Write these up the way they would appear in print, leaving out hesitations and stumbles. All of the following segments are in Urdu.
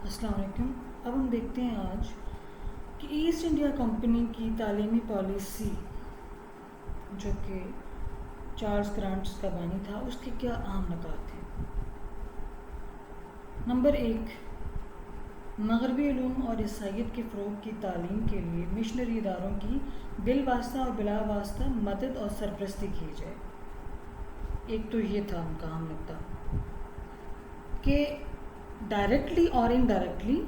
السلام علیکم۔ اب ہم دیکھتے ہیں آج کہ ایسٹ انڈیا کمپنی کی تعلیمی پالیسی جو کہ چارلس گرانٹس کا بانی تھا، اس کے کیا اہم نکات ہیں۔ نمبر 1، مغربی علوم اور عیسائیت کے فروغ کی تعلیم کے لیے مشنری اداروں کی بالواسطہ اور بلا واسطہ مدد اور سرپرستی کی جائے۔ ایک تو یہ تھا ان کا اہم نکتہ کہ ڈائریکٹلی اور انڈائریکٹلی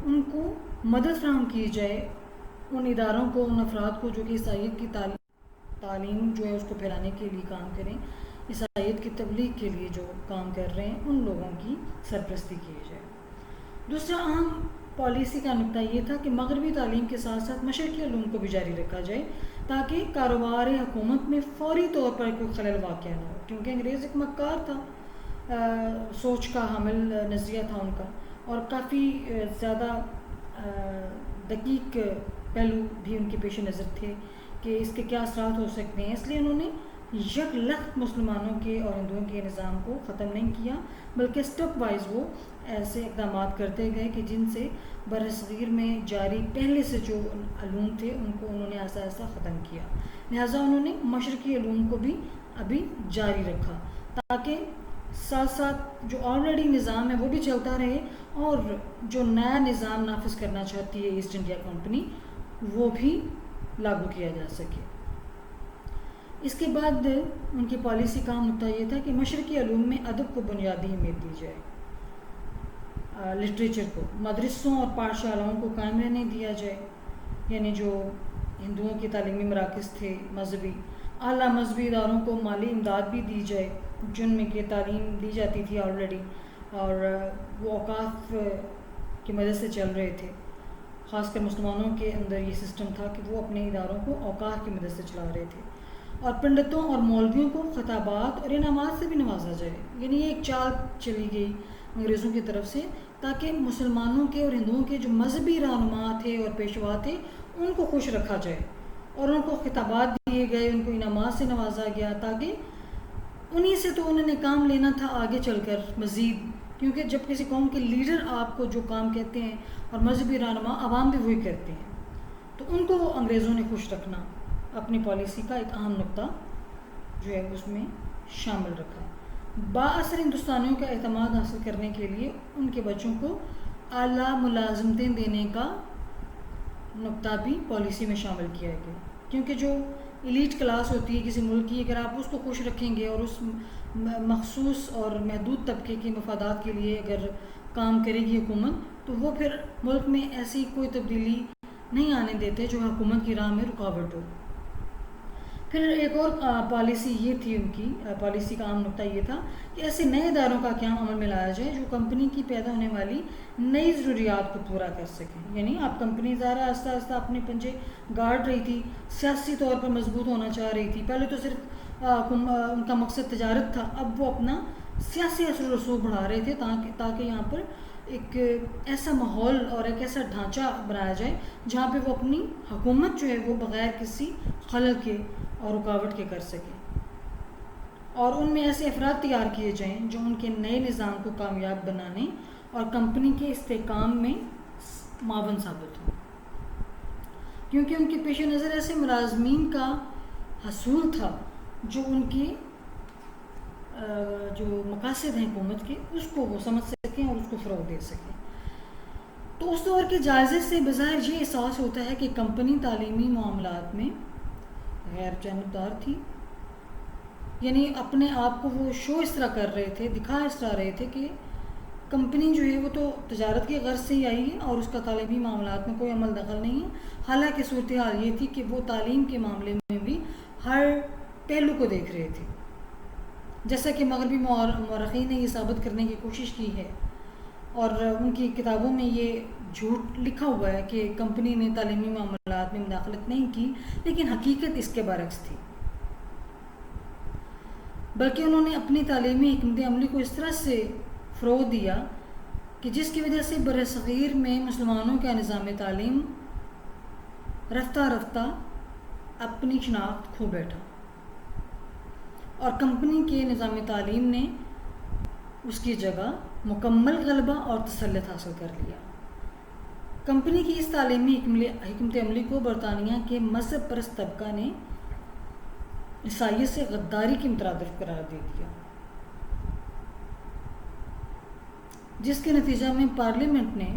ان کو مدد فراہم کی جائے، ان اداروں کو، ان افراد کو جو کہ عیسائیت کی تعلیم جو ہے اس کو پھیلانے کے لیے کام کریں، عیسائیت کی تبلیغ کے لیے جو کام کر رہے ہیں، ان لوگوں کی سرپرستی کی جائے۔ دوسرا اہم پالیسی کا نکتہ یہ تھا کہ مغربی تعلیم کے ساتھ ساتھ مشرقی علوم کو بھی جاری رکھا جائے تاکہ کاروبار حکومت میں فوری طور پر کوئی خلل واقع نہ ہو، کیونکہ انگریز ایک مکار تھا، سوچ کا حامل نظریہ تھا ان کا، اور کافی زیادہ دقیق پہلو بھی ان کے پیش نظر تھے کہ اس کے کیا اثرات ہو سکتے ہیں۔ اس لیے انہوں نے یک لخت مسلمانوں کے اور ہندوؤں کے نظام کو ختم نہیں کیا، بلکہ اسٹیپ وائز وہ ایسے اقدامات کرتے گئے کہ جن سے برصغیر میں جاری پہلے سے جو علوم تھے ان کو انہوں نے آہستہ آہستہ ختم کیا۔ لہٰذا انہوں نے مشرقی علوم کو بھی ابھی جاری رکھا تاکہ ساتھ ساتھ جو آلریڈی نظام ہے وہ بھی چلتا رہے، اور جو نیا نظام نافذ کرنا چاہتی ہے ایسٹ انڈیا کمپنی وہ بھی لاگو کیا جا سکے۔ اس کے بعد ان کی پالیسی کا نکتہ یہ تھا کہ مشرقی علوم میں ادب کو بنیادی اہمیت دی جائے، لٹریچر کو مدرسوں اور پاٹھشالاؤں کو قائم رہنے دیا جائے، یعنی جو ہندوؤں کے تعلیمی مراکز تھے مذہبی، اعلیٰ مذہبی اداروں کو مالی امداد بھی دی جائے جن میں کہ تعلیم دی جاتی تھی آلریڈی، اور وہ اوقاف کی مدد سے چل رہے تھے۔ خاص کر مسلمانوں کے اندر یہ سسٹم تھا کہ وہ اپنے اداروں کو اوقاف کی مدد سے چلا رہے تھے، اور پنڈتوں اور مولویوں کو خطابات اور انعامات سے بھی نوازا جائے۔ یعنی یہ ایک چال چلی گئی انگریزوں کی طرف سے تاکہ مسلمانوں کے اور ہندوؤں کے جو مذہبی رہنما تھے اور پیشوا تھے ان کو خوش رکھا جائے، اور ان کو خطابات دیے گئے، ان کو انعامات سے نوازا گیا تاکہ انہی سے تو انہوں نے کام لینا تھا آگے چل کر مزید، کیونکہ جب کسی قوم کے لیڈر آپ کو جو کام کہتے ہیں اور مذہبی رہنما عوام بھی وہی کرتے ہیں، تو ان کو انگریزوں نے خوش رکھنا اپنی پالیسی کا ایک اہم نکتہ جو ہے اس میں شامل رکھا۔ بااثر ہندوستانیوں کا اعتماد حاصل کرنے کے لیے ان کے بچوں کو اعلیٰ ملازمتیں دینے کا نکتہ بھی پالیسی میں شامل کیا گیا، کیونکہ جو ایلیٹ کلاس ہوتی ہے کسی ملک کی، اگر آپ اس کو خوش رکھیں گے اور اس مخصوص اور محدود طبقے کے مفادات کے لیے اگر کام کرے گی حکومت، تو وہ پھر ملک میں ایسی کوئی تبدیلی نہیں آنے دیتے جو حکومت کی راہ میں رکاوٹ ہو۔ پھر ایک اور پالیسی یہ تھی، ان کی پالیسی کا عام نکتہ یہ تھا کہ ایسے نئے اداروں کا قیام عمل میں لایا جائے جو کمپنی کی پیدا ہونے والی نئی ضروریات کو پورا کر سکیں۔ یعنی اب کمپنی ظاہر آہستہ آہستہ اپنے پنجے گاڑ رہی تھی، سیاسی طور پر مضبوط ہونا چاہ رہی تھی۔ پہلے تو صرف ان کا مقصد تجارت تھا، اب وہ اپنا سیاسی اثر و رسوخ بڑھا رہے تھے تاکہ یہاں پر ایک ایسا ماحول اور ایک ایسا ڈھانچہ بنایا جائے جہاں پہ وہ اپنی حکومت جو ہے وہ بغیر کسی خلل کے اور رکاوٹ کے کر سکیں، اور ان میں ایسے افراد تیار کیے جائیں جو ان کے نئے نظام کو کامیاب بنانے اور کمپنی کے استحکام میں معاون ثابت ہوں، کیونکہ ان کے پیش نظر ایسے ملازمین کا حصول تھا جو ان کی جو مقاصد ہیں حکومت کے اس کو وہ سمجھ سکیں اور اس کو فروغ دے سکیں۔ تو اس دور کے جائزے سے بظاہر یہ احساس ہوتا ہے کہ کمپنی تعلیمی معاملات میں غیر جانبدار تھی، یعنی اپنے آپ کو وہ شو اس طرح کر رہے تھے، دکھا اس طرح رہے تھے کہ کمپنی جو ہے وہ تو تجارت کی غرض سے ہی آئی ہے اور اس کا تعلیمی معاملات میں کوئی عمل دخل نہیں ہے، حالانکہ صورتحال یہ تھی کہ وہ تعلیم کے معاملے میں بھی ہر پہلو کو دیکھ رہے تھے، جیسا کہ مغربی مورخین نے یہ ثابت کرنے کی کوشش کی ہے، اور ان کی کتابوں میں یہ جھوٹ لکھا ہوا ہے کہ کمپنی نے تعلیمی معاملات میں مداخلت نہیں کی، لیکن حقیقت اس کے برعکس تھی، بلکہ انہوں نے اپنی تعلیمی حکمت عملی کو اس طرح سے فروغ دیا کہ جس کی وجہ سے برصغیر میں مسلمانوں کا نظام تعلیم رفتہ رفتہ اپنی شناخت کھو بیٹھا، اور کمپنی کے نظام تعلیم نے اس کی جگہ مکمل غلبہ اور تسلط حاصل کر لیا۔ کمپنی کی اس تعلیمی حکمت عملی کو برطانیہ کے مذہب پرست طبقہ نے عیسائیت سے غداری کی مترادف قرار دے دیا، جس کے نتیجہ میں پارلیمنٹ نے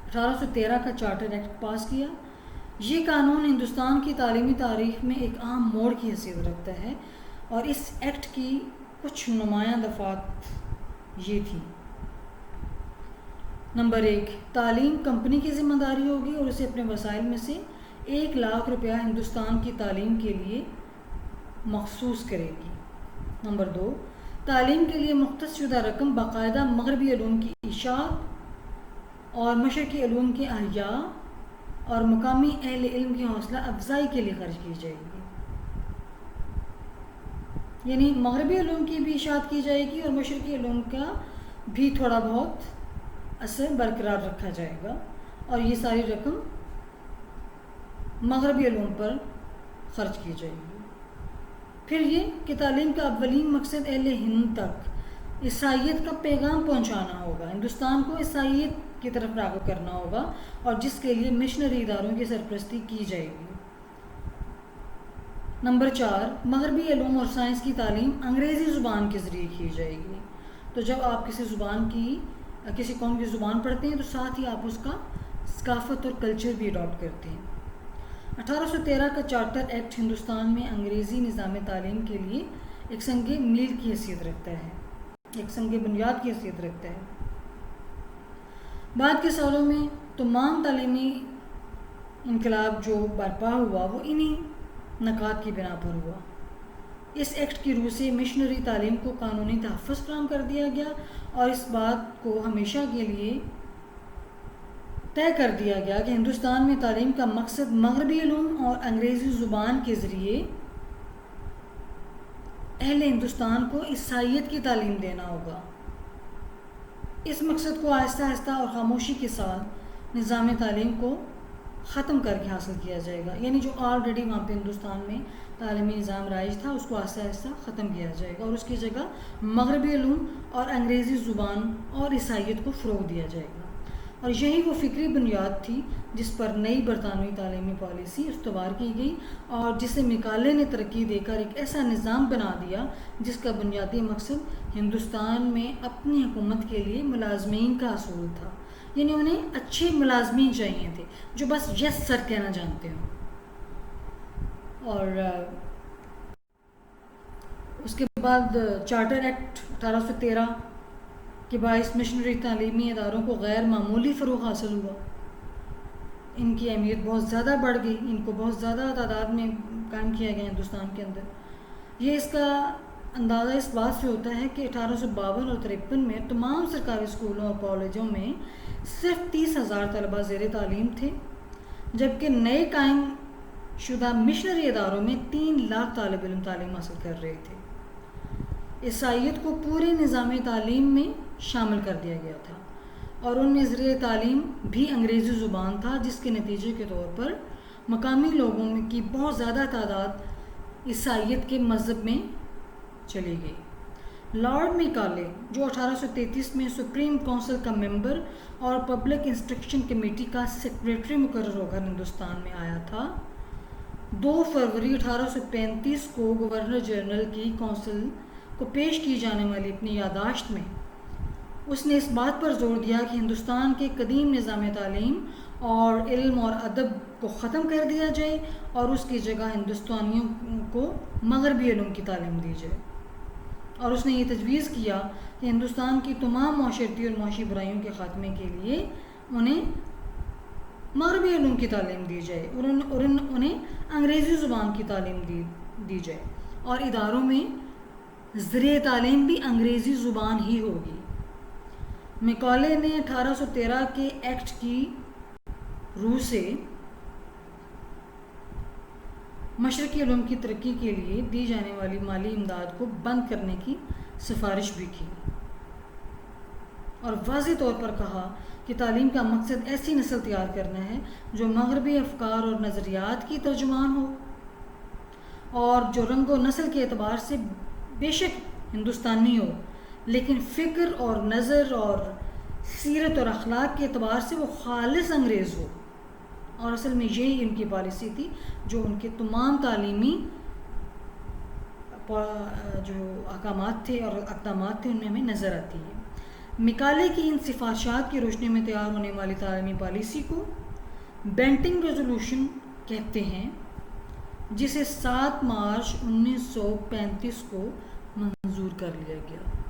1813 کا چارٹر ایکٹ پاس کیا۔ یہ قانون ہندوستان کی تعلیمی تاریخ میں ایک اہم موڑ کی حیثیت رکھتا ہے، اور اس ایکٹ کی کچھ نمایاں دفعات یہ تھیں: نمبر 1، تعلیم کمپنی کی ذمہ داری ہوگی اور اسے اپنے وسائل میں سے 1,00,000 روپیہ ہندوستان کی تعلیم کے لیے مخصوص کرے گی۔ نمبر 2، تعلیم کے لیے مختص شدہ رقم باقاعدہ مغربی علوم کی اشاعت اور مشرقی علوم کے احیاء اور مقامی اہل علم کی حوصلہ افزائی کے لیے خرچ کی جائے گی۔ یعنی مغربی علوم کی بھی اشاعت کی جائے گی اور مشرقی علوم کا بھی تھوڑا بہت اثر برقرار رکھا جائے گا، اور یہ ساری رقم مغربی علوم پر خرچ کی جائے گی۔ پھر یہ کہ تعلیم کا اولین مقصد اہل ہند تک عیسائیت کا پیغام پہنچانا ہوگا، ہندوستان کو عیسائیت کی طرف راغب کرنا ہوگا، اور جس کے لیے مشنری اداروں کی سرپرستی کی جائے گی۔ نمبر 4، مغربی علوم اور سائنس کی تعلیم انگریزی زبان کے ذریعے کی جائے گی۔ تو جب آپ کسی قوم کی زبان پڑھتے ہیں تو ساتھ ہی آپ اس کا ثقافت اور کلچر بھی اڈاپٹ کرتے ہیں۔ 1813 کا چارٹر ایکٹ ہندوستان میں انگریزی نظام تعلیم کے لیے ایک سنگ میل کی حیثیت رکھتا ہے، ایک سنگ بنیاد کی حیثیت رکھتا ہے۔ بعد کے سالوں میں تمام تعلیمی انقلاب جو برپا ہوا وہ انہی نکات کی بنا پر ہوا۔ اس ایکٹ کی روح سے مشنری تعلیم کو قانونی تحفظ فراہم کر دیا گیا، اور اس بات کو ہمیشہ کے لیے طے کر دیا گیا کہ ہندوستان میں تعلیم کا مقصد مغربی علوم اور انگریزی زبان کے ذریعے اہل ہندوستان کو عیسائیت کی تعلیم دینا ہوگا۔ اس مقصد کو آہستہ آہستہ اور خاموشی کے ساتھ نظام تعلیم کو ختم کر کے حاصل کیا جائے گا، یعنی جو آلریڈی وہاں پہ ہندوستان میں تعلیمی نظام رائج تھا اس کو آہستہ آہستہ ختم کیا جائے گا، اور اس کی جگہ مغربی علوم اور انگریزی زبان اور عیسائیت کو فروغ دیا جائے گا۔ اور یہی وہ فکری بنیاد تھی جس پر نئی برطانوی تعلیمی پالیسی استوار کی گئی، اور جسے مکالے نے ترقی دے کر ایک ایسا نظام بنا دیا جس کا بنیادی مقصد ہندوستان میں اپنی حکومت کے لیے ملازمین کا حصول تھا، یعنی انہیں اچھے ملازمین چاہیے تھے جو بس یس سر کہنا جانتے ہوں۔ اور اس کے بعد چارٹر ایکٹ 1813 کے باعث مشنری تعلیمی اداروں کو غیر معمولی فروغ حاصل ہوا، ان کی اہمیت بہت زیادہ بڑھ گئی، ان کو بہت زیادہ تعداد میں قائم کیا گیا ہندوستان کے اندر۔ یہ اس کا اندازہ اس بات سے ہوتا ہے کہ 1852 اور 1853 میں تمام سرکاری اسکولوں اور کالجوں میں صرف 30,000 طلبہ زیر تعلیم تھے، جبکہ نئے قائم شدہ مشنری اداروں میں 3,00,000 طالب علم تعلیم حاصل کر رہے تھے۔ عیسائیت کو پورے نظام تعلیم میں شامل کر دیا گیا تھا، اور ان میں ذریعہ تعلیم بھی انگریزی زبان تھا، جس کے نتیجے کے طور پر مقامی لوگوں کی بہت زیادہ تعداد عیسائیت کے مذہب میں چلی گئی۔ لارڈ میکالے جو 1833 میں سپریم کونسل کا ممبر اور پبلک انسٹرکشن کمیٹی کا سیکریٹری مقرر ہو کر ہندوستان میں آیا تھا، 2 فروری 1835 کو گورنر جنرل کی کونسل کو پیش کی جانے والی اپنی یادداشت میں اس نے اس بات پر زور دیا کہ ہندوستان کے قدیم نظام تعلیم اور علم اور ادب کو ختم کر دیا جائے، اور اس کی جگہ ہندوستانیوں کو مغربی علوم کی تعلیم دی جائے، اور اس نے یہ تجویز کیا کہ ہندوستان کی تمام معاشرتی اور معاشی برائیوں کے خاتمے کے لیے انہیں مغربی علوم کی تعلیم دی جائے، اور انہیں انگریزی زبان کی تعلیم دی جائے، اور اداروں میں ذریعہ تعلیم بھی انگریزی زبان ہی ہوگی۔ میکالے نے 1813 کے ایکٹ کی روح سے مشرقی علوم کی ترقی کے لیے دی جانے والی مالی امداد کو بند کرنے کی سفارش بھی کی، اور واضح طور پر کہا کہ تعلیم کا مقصد ایسی نسل تیار کرنا ہے جو مغربی افکار اور نظریات کی ترجمان ہو، اور جو رنگ و نسل کے اعتبار سے بے شک ہندوستانی ہو، لیکن فکر اور نظر اور سیرت اور اخلاق کے اعتبار سے وہ خالص انگریز ہو. اور اصل میں یہی ان کی پالیسی تھی جو ان کے تمام تعلیمی جو احکامات تھے اور اقدامات تھے ان میں ہمیں نظر آتی ہے. مکالے کی ان سفارشات کی روشنی میں تیار ہونے والی تعلیمی پالیسی کو بینٹنگ ریزولوشن کہتے ہیں، جسے 7 مارچ 1935 کو منظور کر لیا گیا.